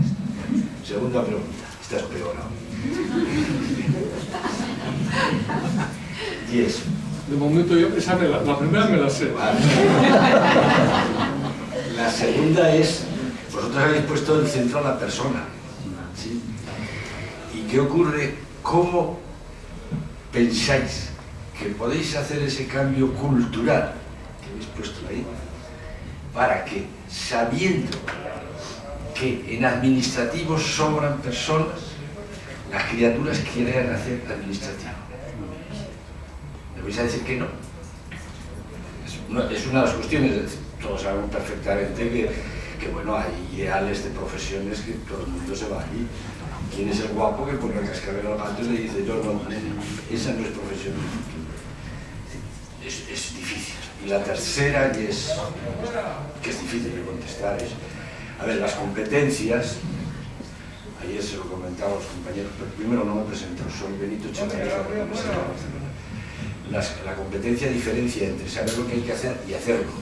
Segunda pregunta. Esta es peor aún. Y eso. De momento yo, la primera me la sé. Vale. La segunda es, vosotros habéis puesto en el centro a la persona, ¿sí? ¿Y qué ocurre? ¿Cómo pensáis que podéis hacer ese cambio cultural que habéis puesto ahí para que, sabiendo que en administrativos sobran personas, las criaturas quieran hacer administrativo? ¿Me vais a decir que no? Es una de las cuestiones. Todos sabemos perfectamente que bueno, hay ideales de profesiones que todo el mundo se va allí. ¿Quién es el guapo que pone el cascabel al gato y le dice, yo no, esa no es profesión del futuro? Es difícil. Y la tercera, que es difícil de contestar, es, a ver, las competencias, ayer se lo comentaba a los compañeros, pero primero no me presento, soy Benito Echevarría, de la Universidad de Barcelona. La competencia diferencia entre saber lo que hay que hacer y hacerlo.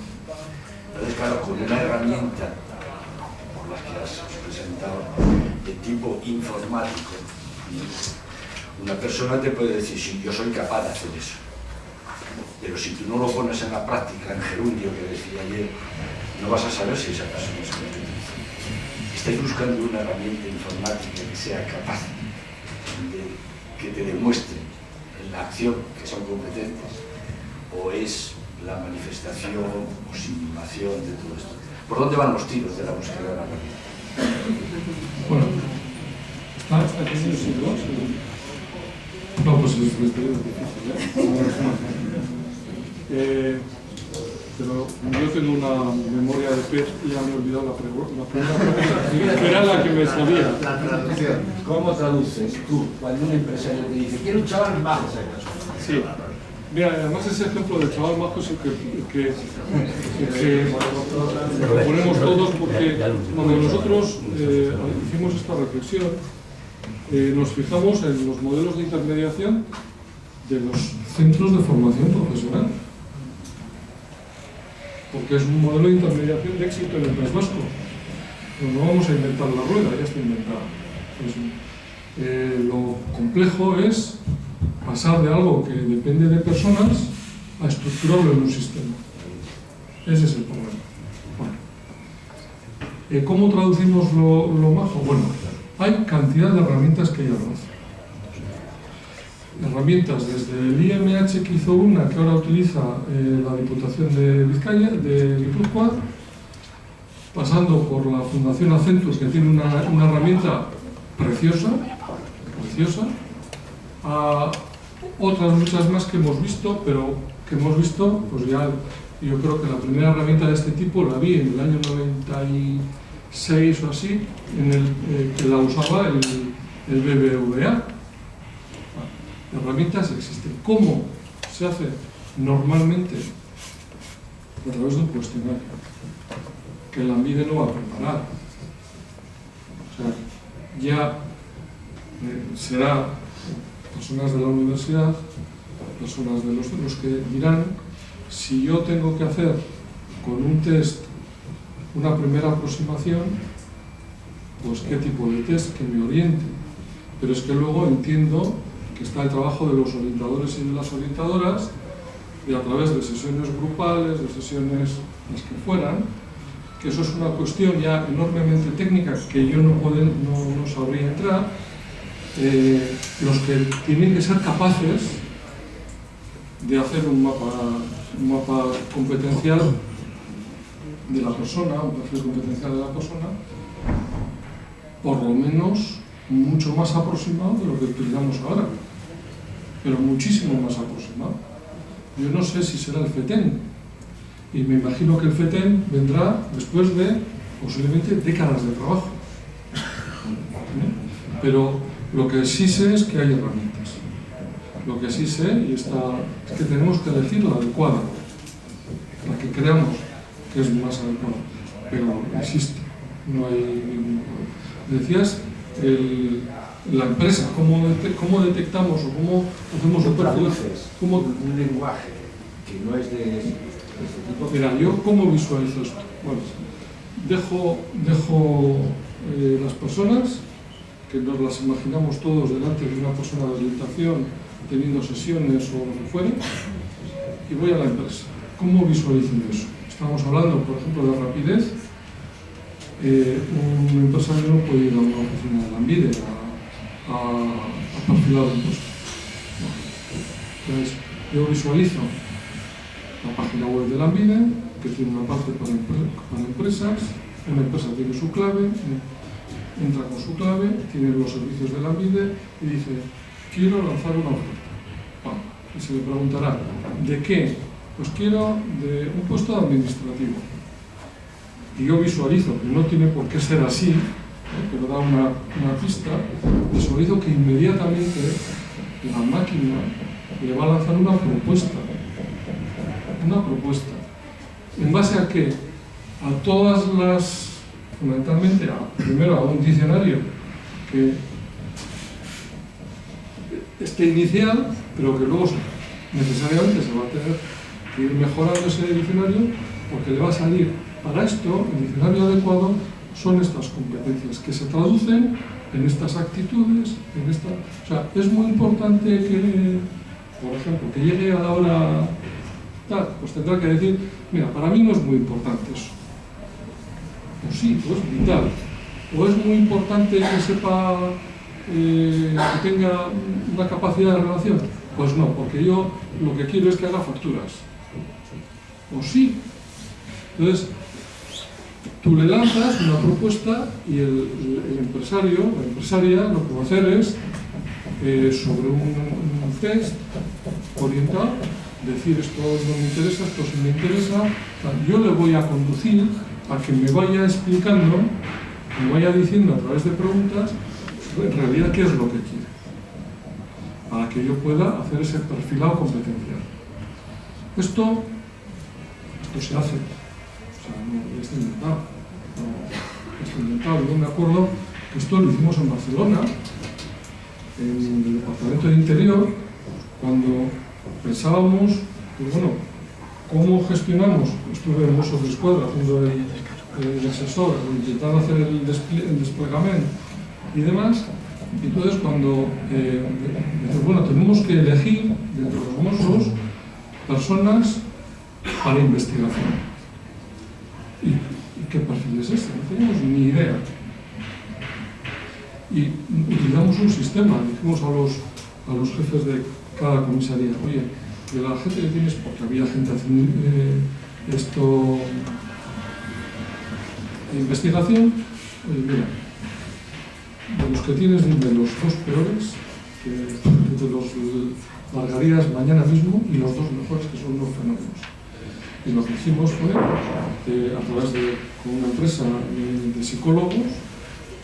Entonces, claro, con una herramienta, por las que has presentado, de tipo informático, una persona te puede decir, sí, yo soy capaz de hacer eso. Pero si tú no lo pones en la práctica, en gerundio, que decía ayer, no vas a saber si esa persona es competente. Estáis buscando una herramienta informática que sea capaz de que te demuestre en la acción que son competentes, o es la manifestación o simulación de todo esto. ¿Por dónde van los tiros de la búsqueda de la realidad? Bueno, ¿está aquí en el siglo? No, pues es difícil, ¿eh? Pero yo tengo una memoria de pez y ya me he olvidado la primera pregunta. Era la que me sabía. La traducción. ¿Cómo traduces tú cuando un empresario te dice, quiero un chaval majo? Sí. Mira, además ese ejemplo del chaval majo es el que proponemos todos, porque cuando nosotros hicimos esta reflexión, nos fijamos en los modelos de intermediación de los centros de formación profesional, porque es un modelo de intermediación de éxito en el País Vasco. Pero no vamos a inventar la rueda, ya está inventada. Pues, lo complejo es pasar de algo que depende de personas a estructurarlo en un sistema. Ese es el problema. Bueno. ¿Cómo traducimos lo majo? Bueno, hay cantidad de herramientas que ya lo hacen. herramientas desde el IMH, que hizo una que ahora utiliza la Diputación de Vizcaya, de Guipúzcoa, pasando por la Fundación Acentus, que tiene una herramienta preciosa, a otras muchas más que hemos visto, pero que hemos visto, pues ya, yo creo que la primera herramienta de este tipo la vi en el año 96 o así, que la usaba el BBVA. Herramientas existen. ¿Cómo se hace? Normalmente a través de un cuestionario que el ANVIDE no va a preparar. O sea, ya será personas de la universidad, personas de los que dirán si yo tengo que hacer con un test una primera aproximación, pues qué tipo de test que me oriente. Pero es que luego entiendo que está el trabajo de los orientadores y de las orientadoras, y a través de sesiones grupales, de sesiones las que fueran, que eso es una cuestión ya enormemente técnica que yo no sabría entrar. Los que tienen que ser capaces de hacer un mapa competencial de la persona, un perfil competencial de la persona, por lo menos mucho más aproximado de lo que utilizamos ahora, pero muchísimo más aproximado. Yo no sé si será el FETEN, y me imagino que el FETEN vendrá después de posiblemente décadas de trabajo. Pero lo que sí sé es que hay herramientas. Lo que sí sé es que tenemos que elegir la adecuada, la que creamos que es más adecuada. Pero existe, no hay ningún problema. Decías, la empresa, ¿cómo detectamos o cómo hacemos un perfil? ¿Cómo un lenguaje que no es de este tipo? Mira, yo cómo visualizo esto. Bueno, dejo las personas, que nos las imaginamos todos delante de una persona de orientación, teniendo sesiones o lo que fuere, y voy a la empresa. ¿Cómo visualizo eso? Estamos hablando, por ejemplo, de rapidez. Un empresario no puede ir a una oficina de la ANVIDE a perfilar un puesto. Entonces, yo visualizo la página web de la ANVIDE, que tiene una parte para empresas. Una empresa tiene su clave, entra con su clave, tiene los servicios de la ANVIDE y dice: quiero lanzar una oferta. Y se le preguntará: ¿de qué? Pues quiero de un puesto administrativo. Y yo visualizo, que no tiene por qué ser así, pero da una pista, visualizo que inmediatamente la máquina le va a lanzar una propuesta. Una propuesta. ¿En base a qué? A todas las, fundamentalmente, primero a un diccionario que esté inicial, pero que luego necesariamente se va a tener que ir mejorando ese diccionario, porque le va a salir: para esto, el diccionario adecuado son estas competencias que se traducen en estas actitudes, O sea, es muy importante que, por ejemplo, que llegue a la hora tal, pues tendrá que decir: mira, para mí no es muy importante eso. O sí, o es vital. O es muy importante que sepa, que tenga una capacidad de relación. Pues no, porque yo lo que quiero es que haga facturas. O sí. Entonces, tú le lanzas una propuesta y el empresario, la empresaria, lo que va a hacer es, sobre un test orientado, decir: esto no me interesa, esto sí me interesa. Yo le voy a conducir a que me vaya explicando, me vaya diciendo a través de preguntas, en realidad qué es lo que quiere, para que yo pueda hacer ese perfilado competencial. Esto se hace. O sea, no está inventado. No está inventado. Yo me acuerdo que esto lo hicimos en Barcelona, en el Departamento de Interior, cuando pensábamos, pues bueno, ¿cómo gestionamos? Estuve en Mossos d'Esquadra haciendo el asesor, intentando hacer el desplegamiento y demás. Y entonces cuando bueno, tenemos que elegir dentro de los Mossos personas para investigación. ¿Y qué perfil es este? No teníamos ni idea. Y utilizamos un sistema, dijimos a los jefes de cada comisaría, oye, de la gente que tienes, porque había gente haciendo investigación, oye, mira, de los que tienes, dime los 2 peores, que te los largarías mañana mismo, y los 2 mejores, que son los fenómenos. Y lo que hicimos fue, a través de con una empresa de psicólogos,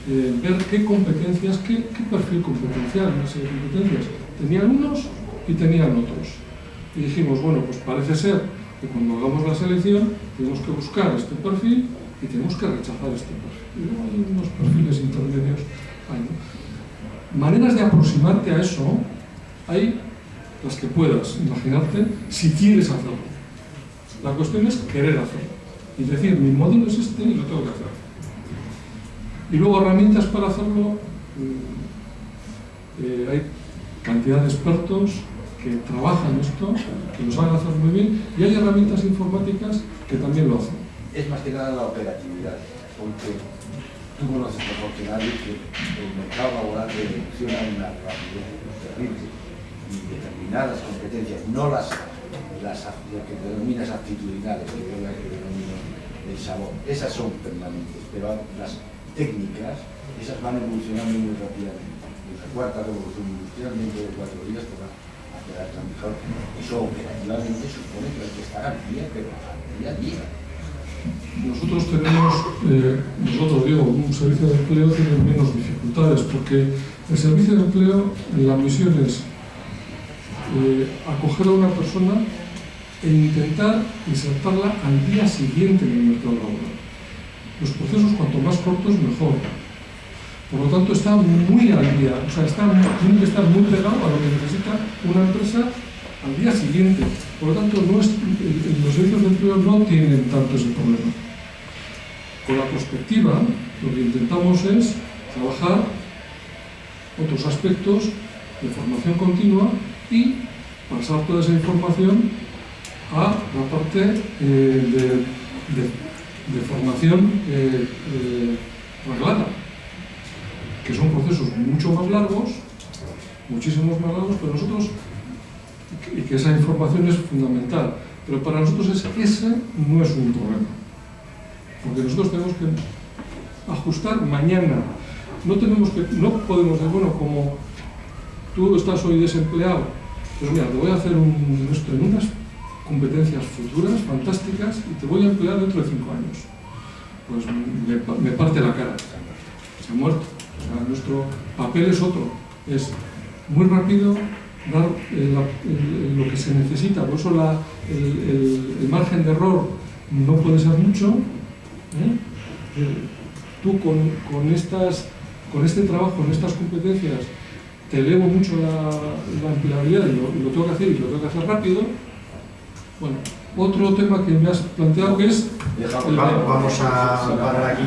ver qué competencias, qué perfil competencial, una serie de competencias tenían unos y tenían otros. Y dijimos, bueno, pues parece ser que cuando hagamos la selección tenemos que buscar este perfil y tenemos que rechazar este perfil. Y luego hay unos perfiles intermedios. Maneras de aproximarte a eso hay las que puedas imaginarte si quieres hacerlo. La cuestión es querer hacerlo y decir, mi modelo es este y lo tengo que hacer. Y luego herramientas para hacerlo, hay cantidad de expertos que trabajan esto, que lo saben hacer muy bien, y hay herramientas informáticas que también lo hacen. Es más que nada la operatividad, porque tú conoces mejor que nadie que el mercado laboral evoluciona a una rapidez terrible y determinadas competencias, no lo que denominas actitudinales, que yo la que denomino el sabor, esas son permanentes, pero las técnicas, esas van evolucionando muy rápidamente. La cuarta revolución industrial, dentro de 4 días, te va a quedar tan mejor. Eso operativamente supone que hay que estar al día, pero al día a día. Nosotros tenemos, un servicio de empleo tiene menos dificultades, porque el servicio de empleo, la misión es acoger a una persona e intentar insertarla al día siguiente en el mercado laboral. Los procesos, cuanto más cortos, mejor. Por lo tanto, está muy al día, o sea, tiene que estar muy pegado a lo que necesita una empresa al día siguiente. Por lo tanto, los servicios de empleo no tienen tanto ese problema. Con la perspectiva, lo que intentamos es trabajar otros aspectos de formación continua y pasar toda esa información a la parte de formación reglada, que son procesos mucho más largos, muchísimos más largos, pero nosotros, y que esa información es fundamental, pero para nosotros ese no es un problema, porque nosotros tenemos que ajustar mañana, no podemos decir, bueno, como tú estás hoy desempleado, pues mira, te voy a hacer esto en unas competencias futuras, fantásticas, y te voy a emplear dentro de 5 años. Pues me parte la cara, se ha muerto. O sea, nuestro papel es otro, es muy rápido, dar lo que se necesita, por eso el margen de error no puede ser mucho. Tú con este trabajo, en estas competencias, te elevo mucho la empleabilidad y lo tengo que hacer y lo tengo que hacer rápido. Bueno, otro tema que me has planteado que es... Vamos a parar aquí,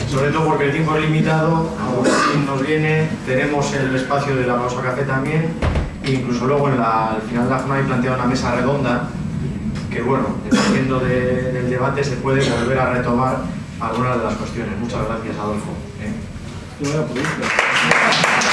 sobre todo porque el tiempo es limitado, a quien nos viene, tenemos el espacio de la pausa café también, e incluso luego al final de la jornada he planteado una mesa redonda, que bueno, dependiendo del debate se puede volver a retomar algunas de las cuestiones. Muchas gracias, Adolfo. Buena pregunta.